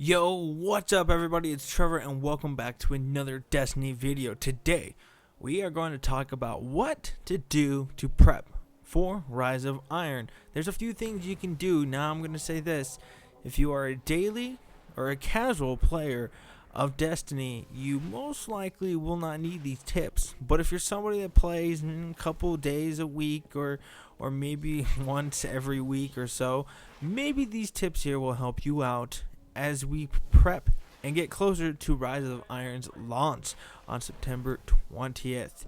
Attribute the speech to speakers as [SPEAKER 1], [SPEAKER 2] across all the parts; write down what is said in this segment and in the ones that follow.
[SPEAKER 1] Yo, what's up everybody? It's Trevor and welcome back to another Destiny video. Today, we are going to talk about what to do to prep for Rise of Iron. There's a few things you can do. Now I'm going to say this. If you are a daily or a casual player of Destiny, you most likely will not need these tips. But if you're somebody that plays a couple days a week or maybe once every week or so, maybe these tips here will help you out as we prep and get closer to Rise of Iron's launch on September 20th.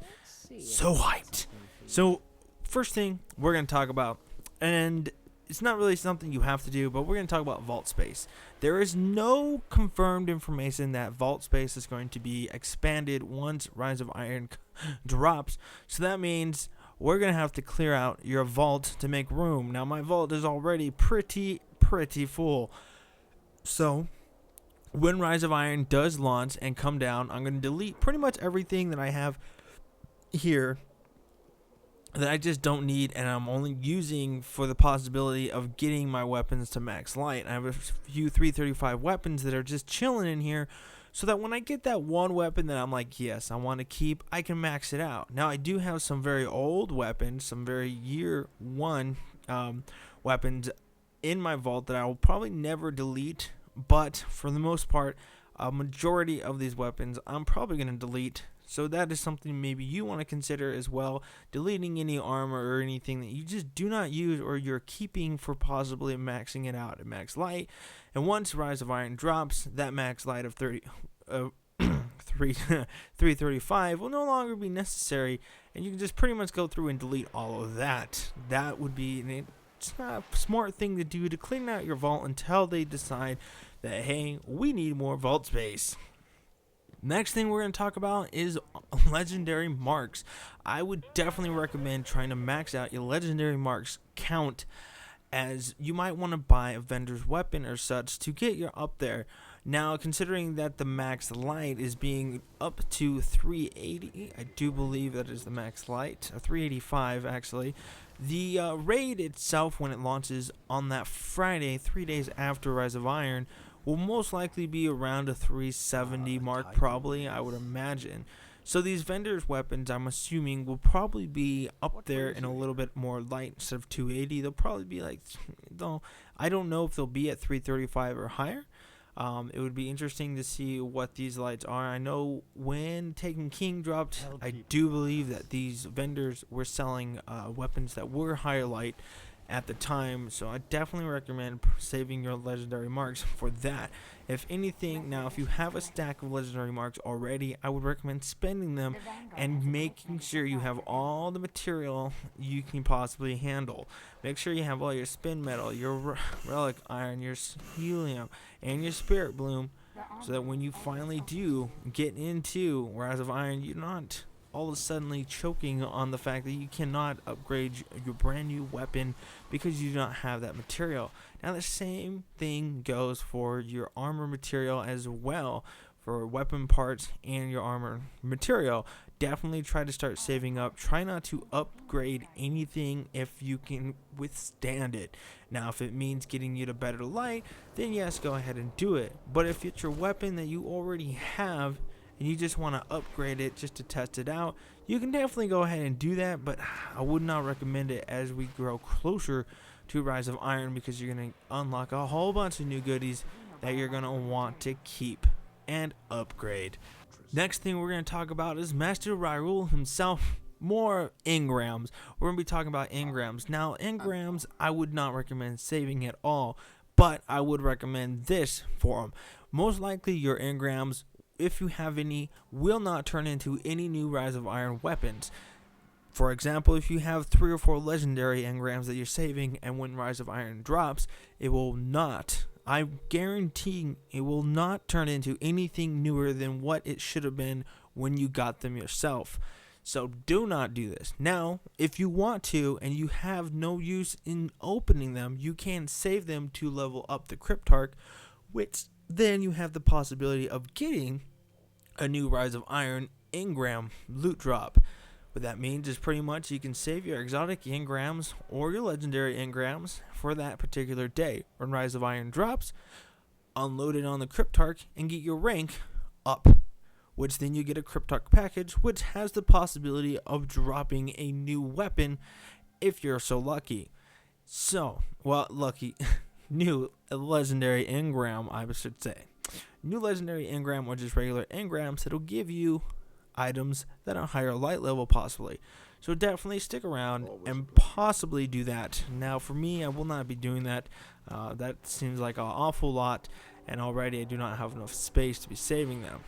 [SPEAKER 1] So hyped. So first thing we're going to talk about, and it's not really something you have to do, but we're going to talk about vault space. There is no confirmed information that vault space is going to be expanded once Rise of Iron drops. So that means we're going to have to clear out your vault to make room. Now my vault is already pretty full. So, when Rise of Iron does launch and come down, I'm going to delete pretty much everything that I have here that I just don't need and I'm only using for the possibility of getting my weapons to max light. I have a few 335 weapons that are just chilling in here so that when I get that one weapon that I'm like, yes, I want to keep, I can max it out. Now, I do have some very old weapons, some very year one weapons in my vault that I will probably never delete, but for the most part, a majority of these weapons I'm probably going to delete. So that is something maybe you want to consider as well, deleting any armor or anything that you just do not use or you're keeping for possibly maxing it out at max light. And once Rise of Iron drops, that max light of 335 will no longer be necessary, and you can just pretty much go through and delete all of that. That would be it's not a smart thing to do to clean out your vault until they decide that, hey, we need more vault space. Next thing we're going to talk about is legendary marks. I would definitely recommend trying to max out your legendary marks count, as you might want to buy a vendor's weapon or such to get you up there. Now, considering that the max light is being up to 380, I do believe that is the max light, 385 actually. The raid itself, when it launches on that Friday, 3 days after Rise of Iron, will most likely be around a 370 mark, probably, I would imagine. So these vendors' weapons, I'm assuming, will probably be up there in a little bit more light. Instead of 280, they'll probably be like, I don't know if they'll be at 335 or higher. It would be interesting to see what these lights are. I know when Taken King dropped, I do believe that these vendors were selling weapons that were higher light at the time, so I definitely recommend saving your legendary marks for that. If anything, now if you have a stack of legendary marks already, I would recommend spending them and making sure you have all the material you can possibly handle. Make sure you have all your spin metal, your relic iron, your helium, and your spirit bloom, so that when you finally do get into Rise of Iron, you're not all of a sudden choking on the fact that you cannot upgrade your brand new weapon because you do not have that material. Now the same thing goes for your armor material as well, for weapon parts and your armor material. Definitely try to start saving up. Try not to upgrade anything if you can withstand it. Now if it means getting you to better light, then yes, go ahead and do it. But if it's your weapon that you already have and you just want to upgrade it just to test it out, you can definitely go ahead and do that, but I would not recommend it as we grow closer to Rise of Iron, because you're going to unlock a whole bunch of new goodies that you're going to want to keep and upgrade. Next thing we're going to talk about is Master Raoul himself. More Engrams. We're going to be talking about Engrams. Now, Engrams, I would not recommend saving at all, but I would recommend this for them. Most likely your Engrams, if you have any, will not turn into any new Rise of Iron weapons. For example, if you have 3 or 4 legendary engrams that you're saving, and when Rise of Iron drops, it will not, I guarantee it will not turn into anything newer than what it should have been when you got them yourself. So do not do this. Now, if you want to and you have no use in opening them, you can save them to level up the Cryptarch, which then you have the possibility of getting a new Rise of Iron engram loot drop. What that means is pretty much you can save your exotic engrams or your legendary engrams for that particular day. When Rise of Iron drops, unload it on the Cryptarch, and get your rank up, which then you get a Cryptarch package, which has the possibility of dropping a new weapon if you're so lucky. So, well, lucky, new legendary engram, I should say. New legendary engram, or just regular engrams, that'll give you items that are higher light level possibly. So definitely stick around and possibly do that. Now for me, I will not be doing that. That seems like an awful lot, and already I do not have enough space to be saving them.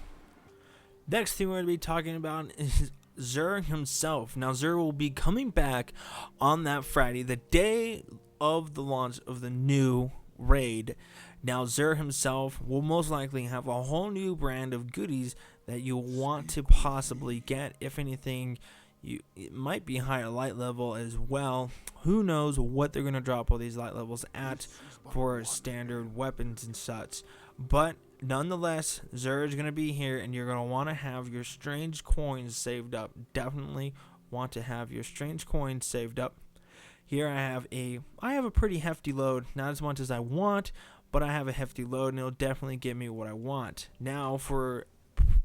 [SPEAKER 1] Next thing we're going to be talking about is Xur himself. Now Xur will be coming back on that Friday, the day of the launch of the new raid. Now Xur himself will most likely have a whole new brand of goodies that you'll want to possibly get. If anything, it might be higher light level as well. Who knows what they're going to drop all these light levels at for standard weapons and such. But nonetheless, Xur is going to be here, and you're going to want to have your strange coins saved up. Definitely want to have your strange coins saved up. Here I have a pretty hefty load, not as much as I want, but I have a hefty load, and it'll definitely give me what I want. Now,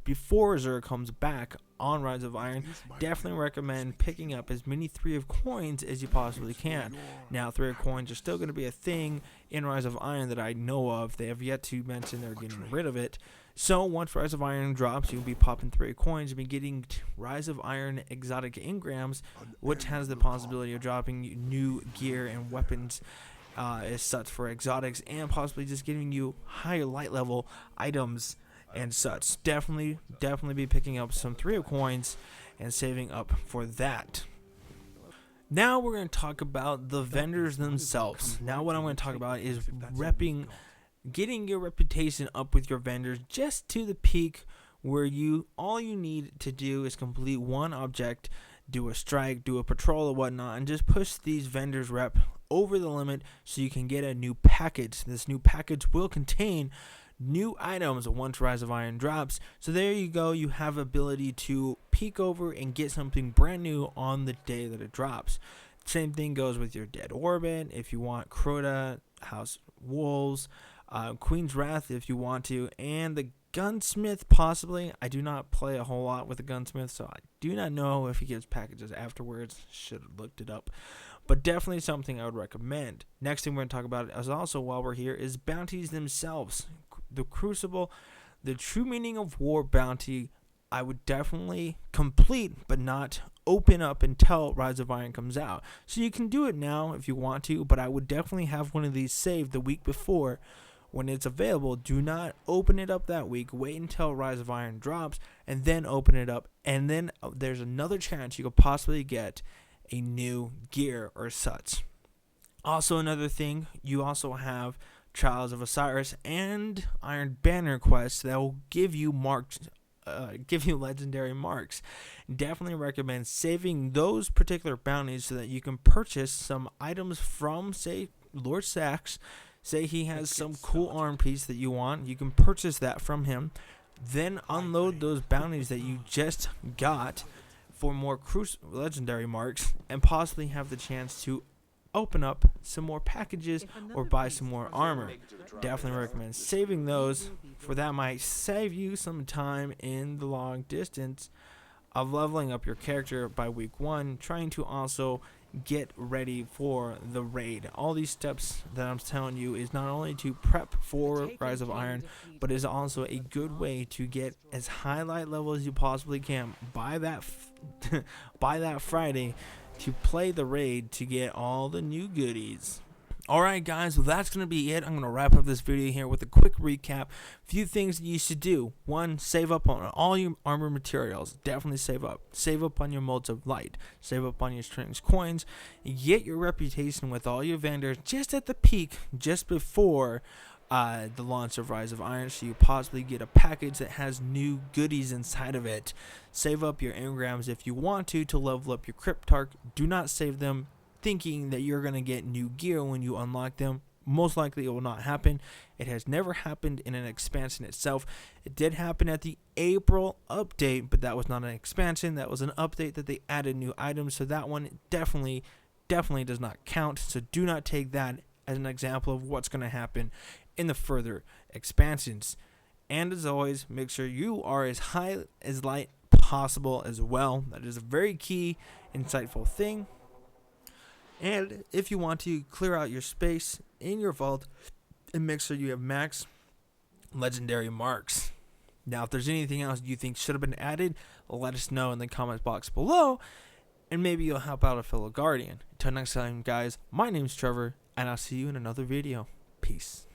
[SPEAKER 1] before Xur comes back on Rise of Iron, definitely recommend picking up as many 3 of coins as you possibly can. Now 3 of coins are still going to be a thing in Rise of Iron that I know of. They have yet to mention they're getting rid of it. So once Rise of Iron drops, you'll be popping 3 coins. You'll be getting Rise of Iron exotic engrams, which has the possibility of dropping new gear and weapons as such for exotics, and possibly just giving you higher light level items and such. Definitely be picking up some 3 of coins and saving up for that. Now we're going to talk about the vendors themselves. Now what I'm going to talk about is getting your reputation up with your vendors just to the peak where all you need to do is complete one object, do a strike, do a patrol or whatnot, and just push these vendors rep over the limit so you can get a new package. This new package will contain new items once Rise of Iron drops. So there you go, you have ability to peek over and get something brand new on the day that it drops. Same thing goes with your Dead Orbit if you want Crota, House Wolves, Queen's Wrath if you want to, and the Gunsmith possibly. I do not play a whole lot with the Gunsmith, so I do not know if he gives packages afterwards. Should have looked it up. But definitely something I would recommend. Next thing we're going to talk about is also, while we're here, is bounties themselves. The Crucible, the true meaning of war bounty, I would definitely complete but not open up until Rise of Iron comes out. So you can do it now if you want to, but I would definitely have one of these saved the week before when it's available. Do not open it up that week. Wait until Rise of Iron drops and then open it up, and then there's another chance you could possibly get a new gear or such. Also, another thing, you also have Trials of Osiris and Iron Banner quests that will give you legendary marks. Definitely recommend saving those particular bounties so that you can purchase some items from, say, Lord Sax. Say he has some cool arm piece that you want, you can purchase that from him, then unload those bounties that you just got for more legendary marks, and possibly have the chance to open up some more packages or buy some more armor. Definitely recommend saving those, for that might save you some time in the long distance of leveling up your character by week 1, trying to also get ready for the raid. All these steps that I'm telling you is not only to prep for Rise of Iron, but is also a good way to get as high light level as you possibly can by that Friday to play the raid to get all the new goodies. Alright guys, well that's going to be it. I'm going to wrap up this video here with a quick recap. Few things that you should do. 1, save up on all your armor materials. Definitely save up. Save up on your modes of light. Save up on your strange coins. Get your reputation with all your vendors just at the peak, just before the launch of Rise of Iron, so you possibly get a package that has new goodies inside of it. Save up your engrams if you want to level up your Cryptarch. Do not save them thinking that you're going to get new gear when you unlock them. Most likely it will not happen. It has never happened in an expansion itself. It did happen at the April update, but that was not an expansion. That was an update that they added new items, so that one definitely does not count. So do not take that as an example of what's going to happen in the further expansions. And as always, make sure you are as high as light possible as well. That is a very key, insightful thing. And if you want to clear out your space in your vault, and make sure you have max legendary marks. Now, if there's anything else you think should have been added, let us know in the comments box below, and maybe you'll help out a fellow guardian. Until next time, guys, my name's Trevor, and I'll see you in another video. Peace.